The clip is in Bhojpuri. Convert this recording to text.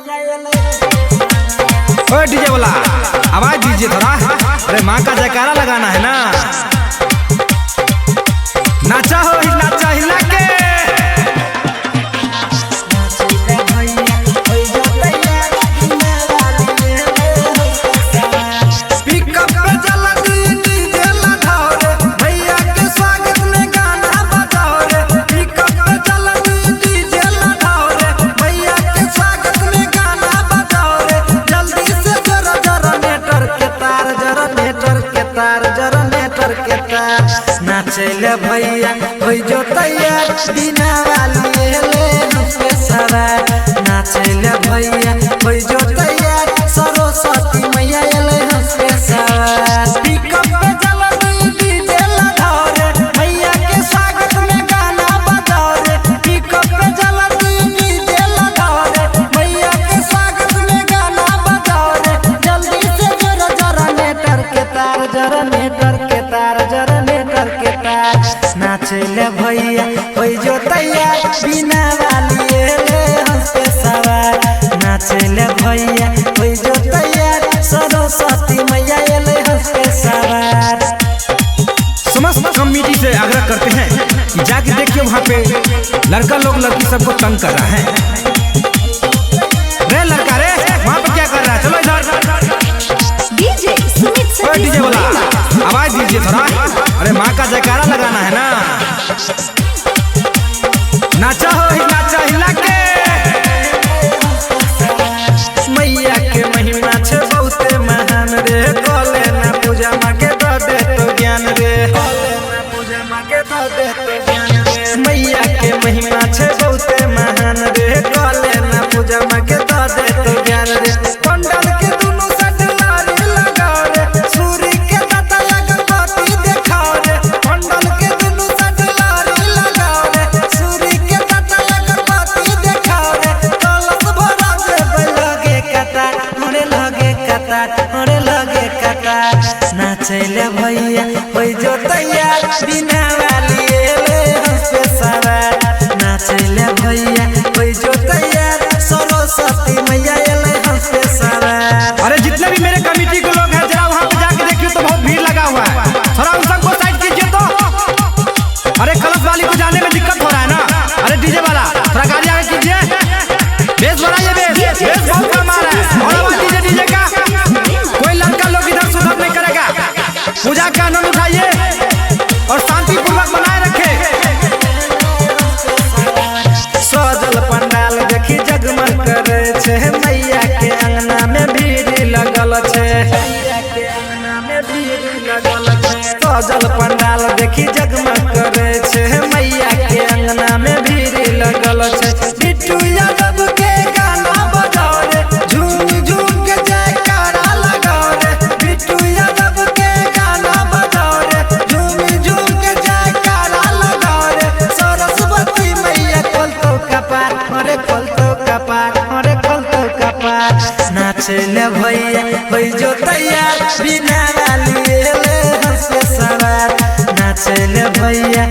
ओए डीजे वाला आवाज दीजिए थोड़ा। अरे माँ का जयकारा लगाना है ना। नाचा हो नाचा हिला के। नाचले भैया हो जो तैयार बिना वाली ले हमसे सारा। नाचले भैया हो जो तैयार सरस्वती मैया ले हमसे सारा। पिकअप पे जल्दी डीजे लगाओ रे भैया के स्वागत में गाना बजाओ रे। पिकअप पे जल्दी डीजे लगाओ रे भैया के स्वागत में गाना बजाओ रे। जल्दी से जरा जरा नेटर के तार जरा नेटर के तार जरा नेटर के तार। नाचले भैया हो जो तैयार बिना वाली ले हमसे सवार। नाचले भैया हो जो तैयार सरस्वती मैया ले हमसे सवार। समस्त कमेटी से आग्रह करते हैं कि जाके देखिए वहाँ पे लड़का लोग लड़की सबको तंग कर रहा है। रे लड़का रे वहाँ पे क्या कर रहा है? चलो इधर। डीजे वाला आवाज दीजिए थोड़ा। अरे माँ का जयकारा लगाना है ना। नाचा हो नाचा हिला के। मैया के महिमा छे बहुते महान रे। कले ना पूजा माँ के दे तो ज्ञान रे। पूजा माँ के दे तो ज्ञान रे। मैया के महिमा छे बहुते महान रे। कले ना पूजा माँ के दे तो ज्ञान रे। पंडल के दोनों साइड लारी लगाओ रे। सूर्य के दाता अगरबत्ती दिखाओ रे। पंडल के दोनों साइड लारी लगाओ रे। सूर्य के दाता अगरबत्ती दिखाओ रे। कलश भरा दे लगे कतार मोरे लगे कतार मोरे लगे कतार। नाचले भैया हो जो तैयार बिना वाली ले हमसे सवार। नाचले भैया हो जो तैयार सरस्वती मैया ले हमसे सवार। अरे जितने भी मेरे कमेटी के लोग हैं जरा वहाँ पे जाके देखिए तो बहुत भीड़ लगा हुआ है। थोड़ा उन सबको साइड कीजिए तो। अरे कलश वाली को जाने में दिक्कत हो रहा है ना। अरे डीजे वाला थोड़ा गाड़ी आगे कीजिए। बेस बढ़ाइए बेस बहुत कम आ रहा है। और आवाज दीजिए डीजे का। कोई लड़का लोग इधर सुधर नहीं करेगा। पूजा का आनंद उठाइए और शांतिपूर्वक बनाए रखे। सजल पंडाल देखी जगमग करे छे। मैया के अंगना में भीड़ लगल छे। मैया के अंगना में भीड़ लगल छे। सजल पंडाल देखी जगमग करे छे। मैया के अंगना में भीड़ लगल छे। बिट्टू यादव के गाना बजाओ रे। झूम झूम के जयकारा लगाओ रे। बिट्टू यादव के गाना बजाओ रे। झूम झूम के जयकारा लगाओ रे। सरस्वती मैया खोल तो कपार अरे खोल तो कपार अरे खोल तो कपार। नाचले भैया हो जो तैयार बिना वाली ले हमसे सवार। नाचले भैया